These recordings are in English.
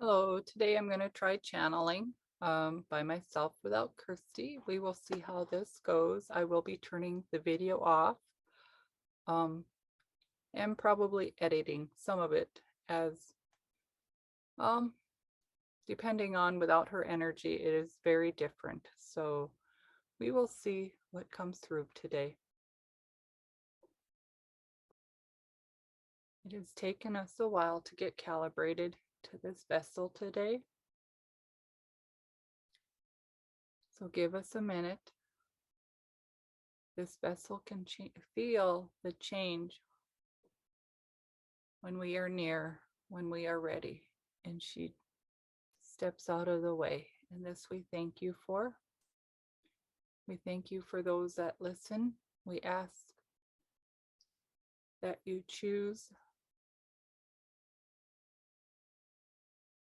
Hello, today I'm going to try channeling by myself without Christie. We will see how this goes. I will be turning the video off um, and probably editing some of it as um, depending on without her energy, it is very different. So we will see what comes through today. It has taken us a while to get calibrated to this vessel today. So give us a minute. This vessel can feel the change when we are near, when we are ready. And she steps out of the way. And this we thank you for. We thank you for those that listen. We ask that you choose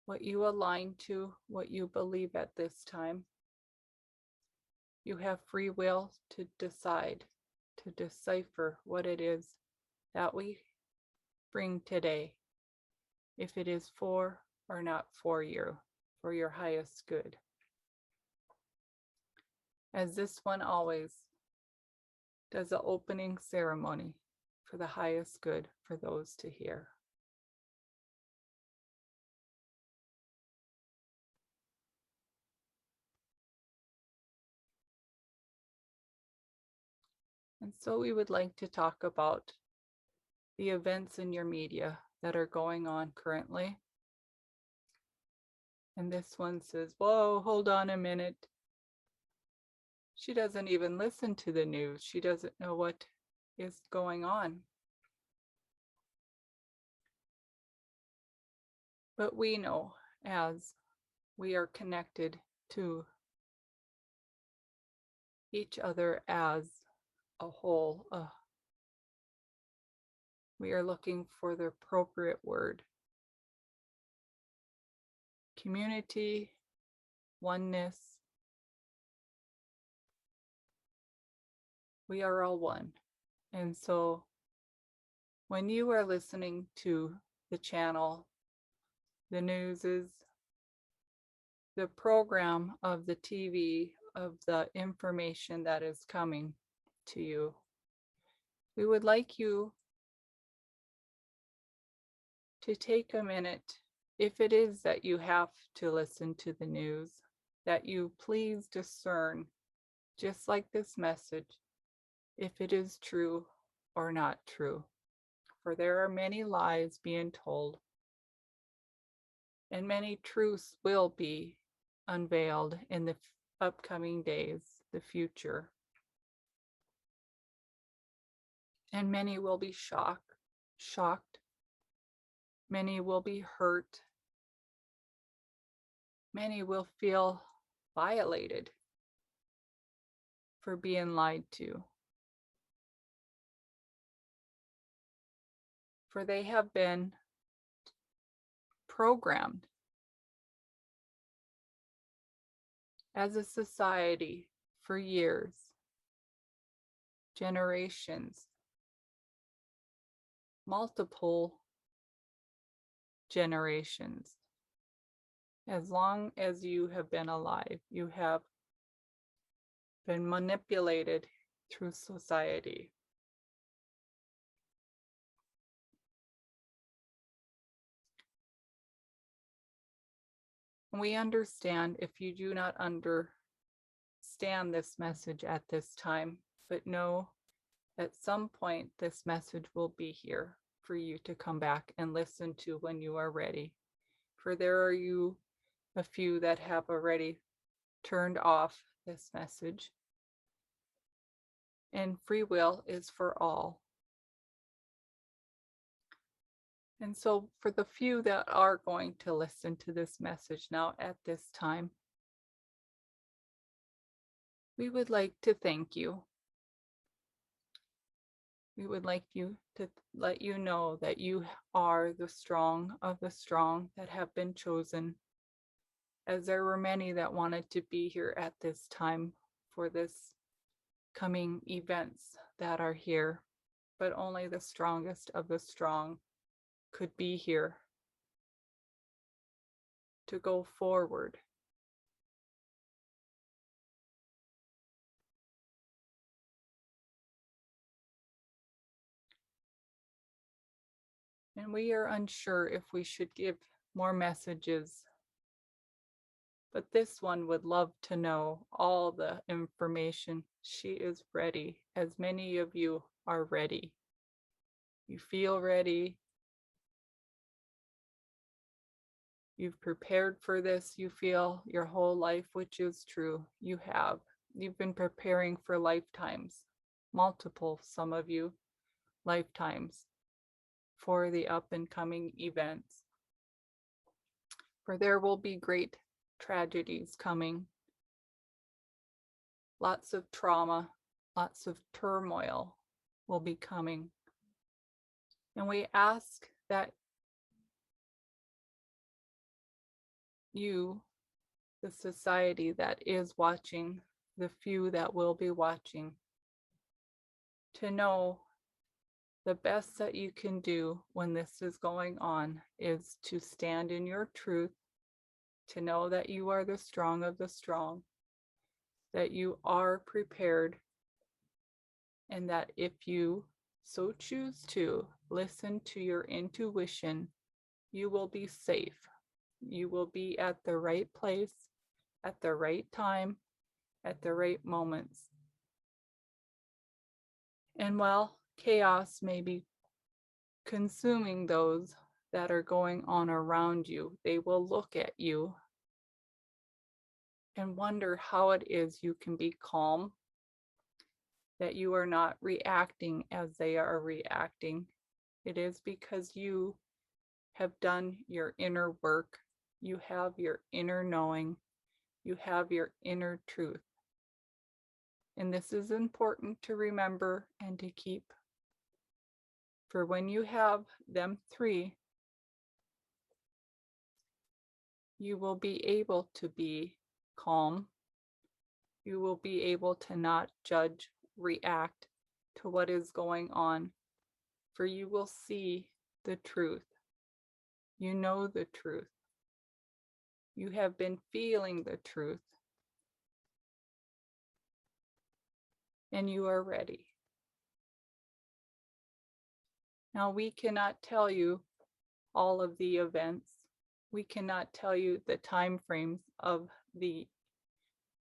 what you align to, what you believe at this time. You have free will to decide, to decipher what it is that we bring today, if it is for or not for you, for your highest good. As this one always does the opening ceremony for the highest good for those to hear. And so we would like to talk about the events in your media that are going on currently. And this one says, whoa, hold on a minute. She doesn't even listen to the news. She doesn't know what is going on. But we know, as we are connected to each other as a whole, we are looking for the appropriate word. Community, oneness. We are all one. And so when you are listening to the channel, the news is the program of the TV, of the information that is coming to you, we would like you to take a minute, if it is that you have to listen to the news, that you please discern, just like this message, if it is true or not true. For there are many lies being told, and many truths will be unveiled in the upcoming days, the future. And many will be shocked. Many will be hurt. Many will feel violated for being lied to. For they have been programmed as a society for years, generations, multiple generations. As long as you have been alive, you have been manipulated through society. We understand if you do not understand this message at this time, but know at some point this message will be here for you to come back and listen to when you are ready. For there are a few that have already turned off this message. And free will is for all. And so for the few that are going to listen to this message now at this time, we would like to thank you. We would like you to let you know that you are the strong of the strong that have been chosen, as there were many that wanted to be here at this time for this coming events that are here, but only the strongest of the strong could be here. to go forward. And we are unsure if we should give more messages, but this one would love to know all the information. She is ready, as many of you are ready. You feel ready. You've prepared for this, you feel, your whole life, which is true. You have. You've been preparing for lifetimes, multiple, some of you, lifetimes, for the up and coming events. For there will be great tragedies coming, lots of trauma, lots of turmoil will be coming. And we ask that you, the society that is watching, the few that will be watching, to know the best that you can do when this is going on is to stand in your truth, to know that you are the strong of the strong, that you are prepared, and that if you so choose to listen to your intuition, you will be safe. You will be at the right place, at the right time, at the right moments. And while chaos may be consuming those that are going on around you, they will look at you and wonder how it is you can be calm, that you are not reacting as they are reacting. It is because you have done your inner work. You have your inner knowing. You have your inner truth. And this is important to remember and to keep. For when you have them three, you will be able to be calm. You will be able to not judge, react to what is going on, for you will see the truth. You know the truth. You have been feeling the truth, and you are ready. Now, we cannot tell you all of the events. We cannot tell you the time frames of the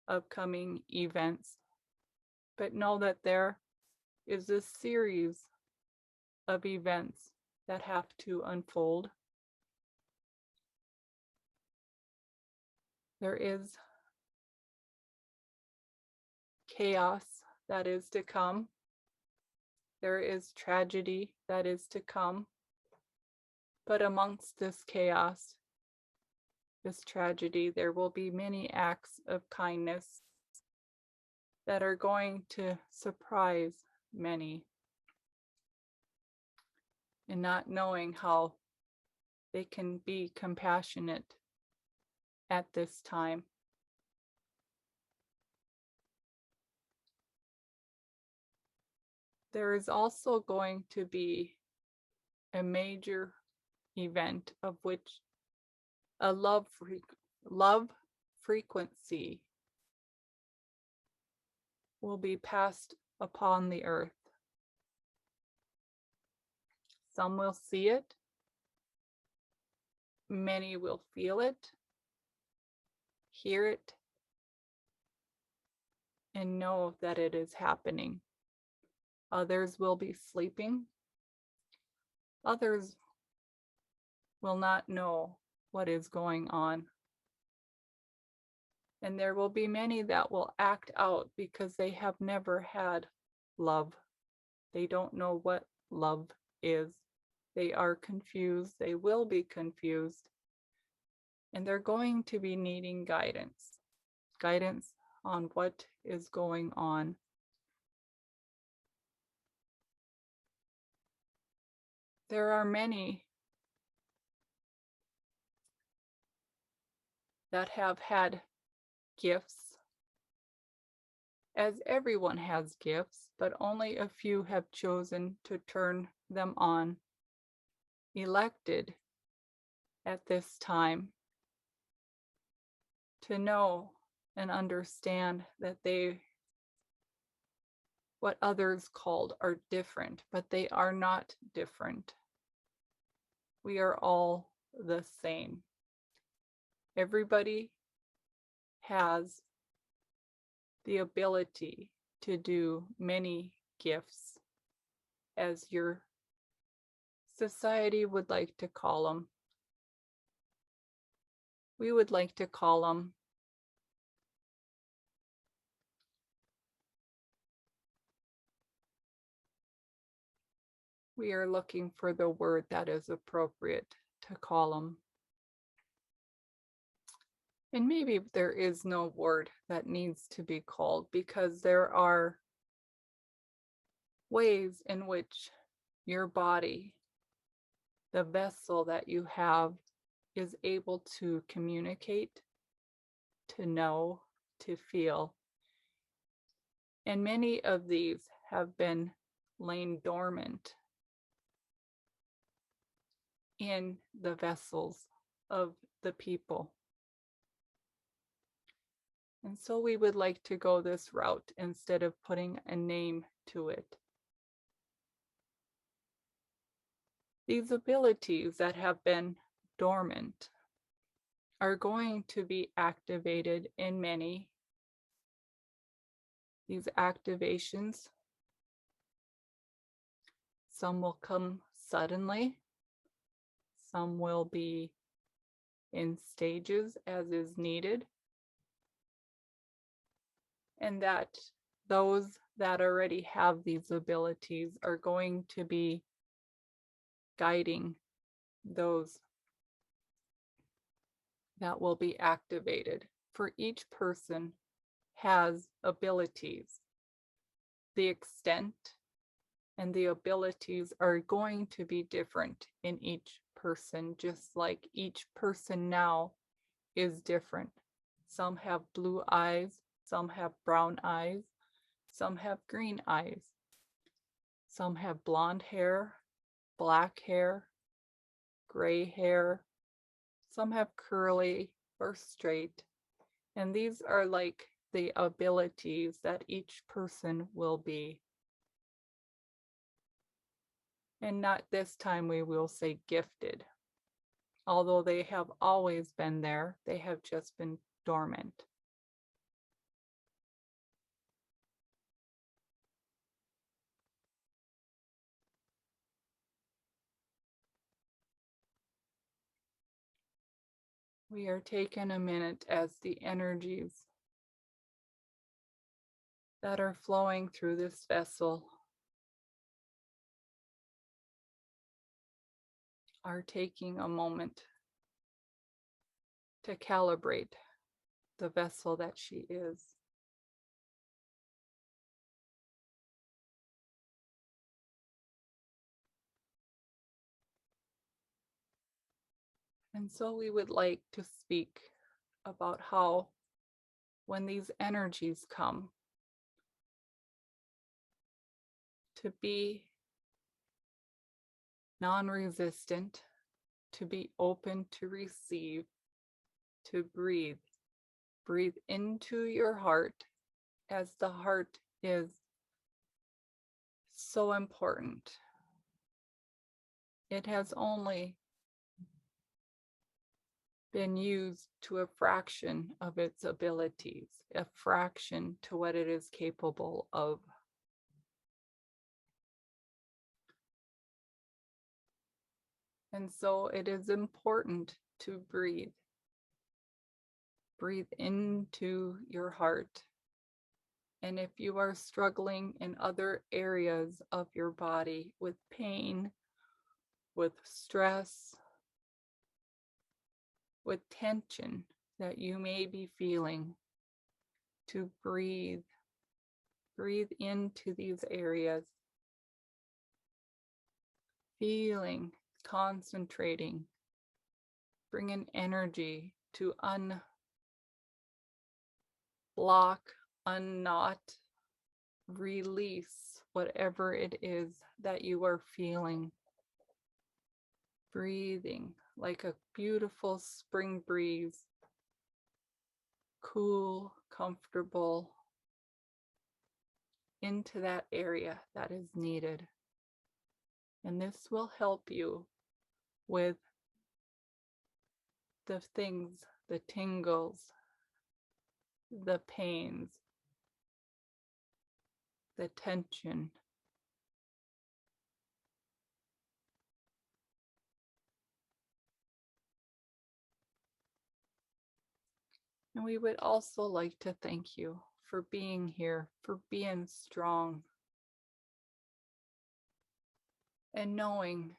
upcoming events, but know that there is a series of events that have to unfold. There is chaos that is to come. There is tragedy that is to come. But amongst this chaos, this tragedy, there will be many acts of kindness that are going to surprise many, and not knowing how they can be compassionate at this time. There is also going to be a major event of which a love frequency will be passed upon the earth. Some will see it, many will feel it, hear it, and know that it is happening. Others will be sleeping. Others will not know what is going on. And there will be many that will act out because they have never had love. They don't know what love is. They are confused. They will be confused. And they're going to be needing guidance. Guidance on what is going on. There are many that have had gifts, as everyone has gifts, but only a few have chosen to turn them on, elected at this time to know and understand that what others called are different, but they are not different. We are all the same. Everybody has the ability to do many gifts, as your society would like to call them. We would like to call them we are looking for the word that is appropriate to call them. And maybe there is no word that needs to be called, because there are ways in which your body, the vessel that you have, is able to communicate, to know, to feel. And many of these have been lain dormant in the vessels of the people. And so we would like to go this route instead of putting a name to it. These abilities that have been dormant are going to be activated in many. These activations, some will come suddenly, some will be in stages as is needed, and that those that already have these abilities are going to be guiding those that will be activated. For each person has abilities. The extent and the abilities are going to be different in each person, just like each person now is different. Some have blue eyes, some have brown eyes, some have green eyes, some have blonde hair, black hair, gray hair, some have curly or straight. And these are like the abilities that each person will be. And not this time we will say gifted. Although they have always been there, they have just been dormant. We are taking a minute as the energies that are flowing through this vessel are taking a moment to calibrate the vessel that she is. And so we would like to speak about how when these energies come, to be non-resistant, to be open to receive, to breathe. Breathe into your heart, as the heart is so important. It has only been used to a fraction of its abilities, a fraction to what it is capable of. And so it is important to breathe. Breathe into your heart. And if you are struggling in other areas of your body with pain, with stress, with tension that you may be feeling, to breathe. Breathe into these areas. Feeling, concentrating, bring an energy to unblock, unknot, release whatever it is that you are feeling. Breathing like a beautiful spring breeze. cool, comfortable into that area that is needed. And this will help you with the things, the tingles, the pains, the tension. And we would also like to thank you for being here, for being strong, and knowing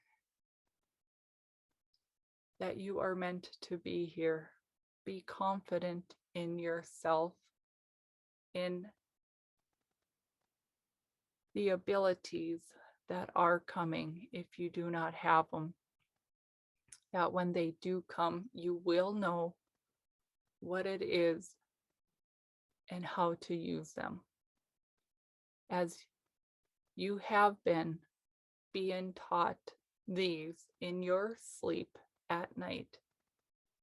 that you are meant to be here. Be confident in yourself, in the abilities that are coming if you do not have them. That when they do come, you will know what it is and how to use them. As you have been being taught these in your sleep at night.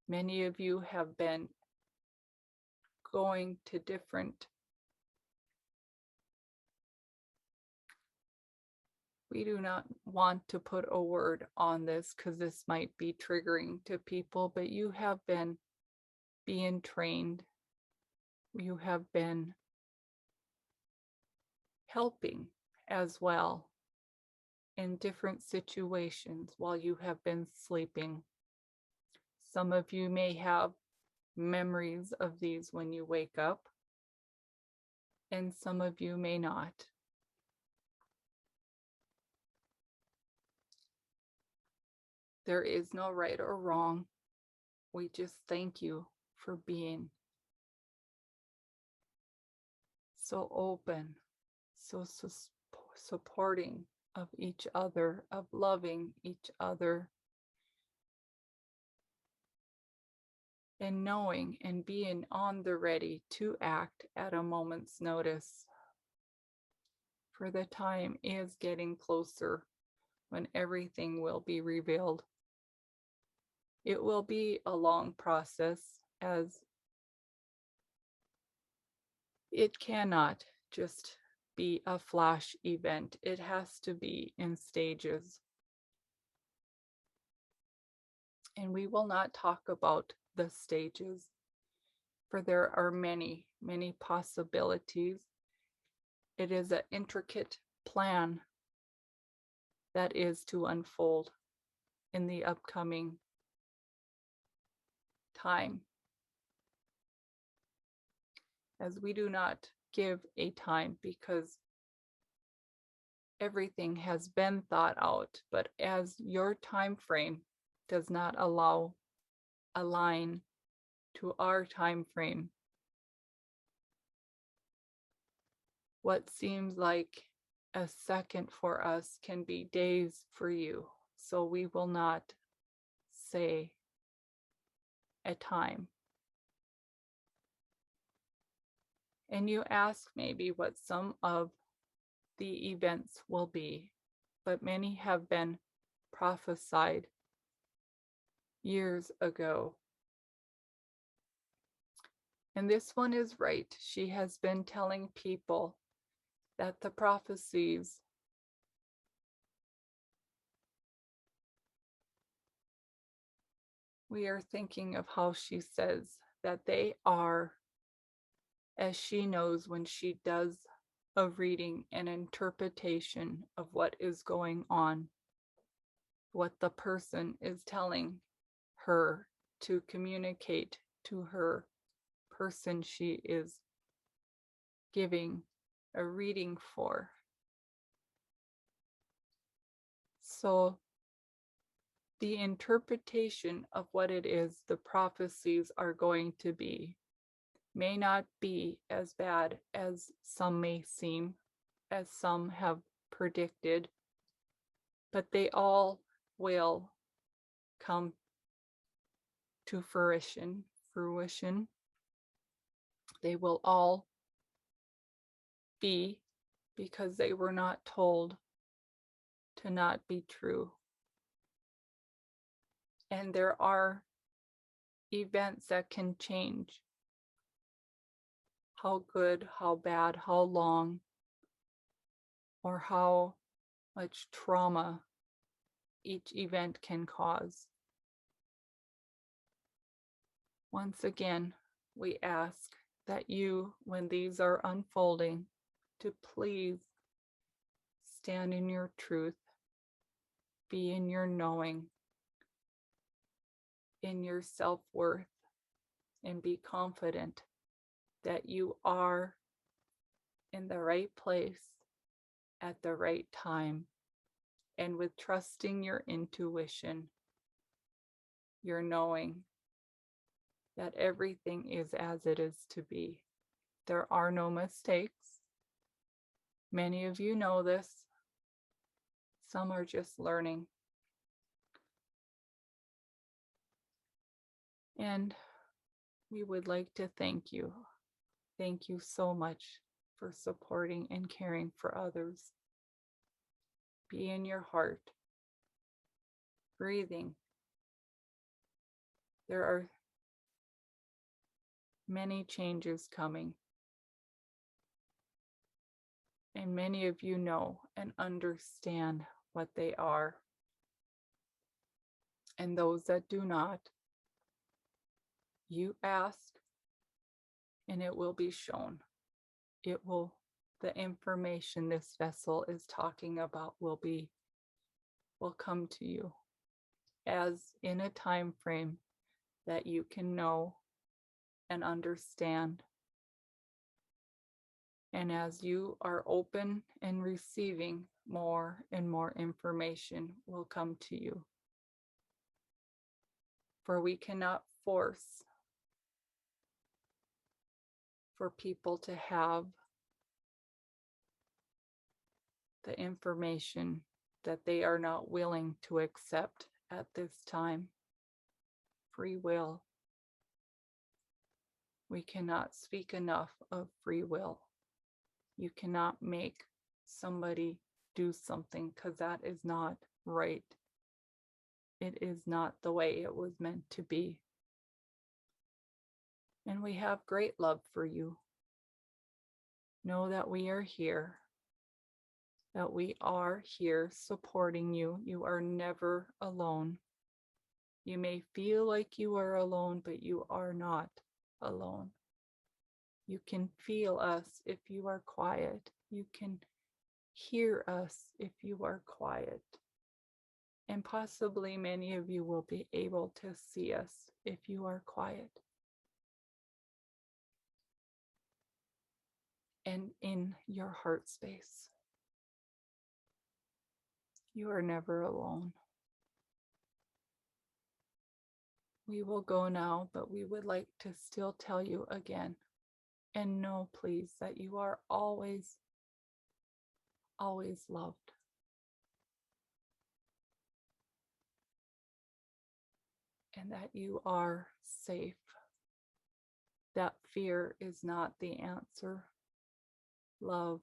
Many of you have been going to different, we do not want to put a word on this because this might be triggering to people, but you have been being trained. You have been helping as well in different situations while you have been sleeping. Some of you may have memories of these when you wake up, and some of you may not. There is no right or wrong. We just thank you for being so open, so supporting of each other, of loving each other, and knowing and being on the ready to act at a moment's notice. For the time is getting closer when everything will be revealed. It will be a long process, as it cannot just be a flash event. It has to be in stages. And we will not talk about the stages, for there are many, many possibilities. It is an intricate plan that is to unfold in the upcoming time, as we do not give a time because everything has been thought out, but as your time frame does not align to our time frame, what seems like a second for us can be days for you. So we will not say a time. And you ask maybe what some of the events will be, but many have been prophesied years ago. And this one is right. She has been telling people that the prophecies we are thinking of how she says that they are, as she knows when she does a reading and interpretation of what is going on, what the person is telling her to communicate to her person she is giving a reading for. So the interpretation of what it is the prophecies are going to be may not be as bad as some may seem, as some have predicted, but they all will come to fruition. They will all be, because they were not told to not be true. And there are events that can change how good, how bad, how long, or how much trauma each event can cause. Once again, we ask that you, when these are unfolding, to please stand in your truth, be in your knowing, in your self-worth, and be confident that you are in the right place at the right time, and with trusting your intuition, your knowing that everything is as it is to be. There are no mistakes. Many of you know this. Some are just learning. And we would like to thank you. Thank you so much for supporting and caring for others. Be in your heart, breathing. There are many changes coming. And many of you know and understand what they are. And those that do not, you ask and it will be shown. The information this vessel is talking about will come to you as in a time frame that you can know and understand. And as you are open and receiving, more and more information will come to you. For we cannot force for people to have the information that they are not willing to accept at this time. Free will. We cannot speak enough of free will. You cannot make somebody do something because that is not right. It is not the way it was meant to be. And we have great love for you. Know that we are here, that we are here supporting you. You are never alone. You may feel like you are alone, but you are not alone. You can feel us if you are quiet. You can hear us if you are quiet. And possibly many of you will be able to see us if you are quiet. And in your heart space. You are never alone. We will go now, but we would like to still tell you again, and know please that you are always, always loved. And that you are safe. That fear is not the answer. Love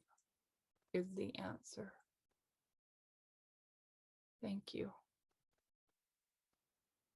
is the answer. Thank you.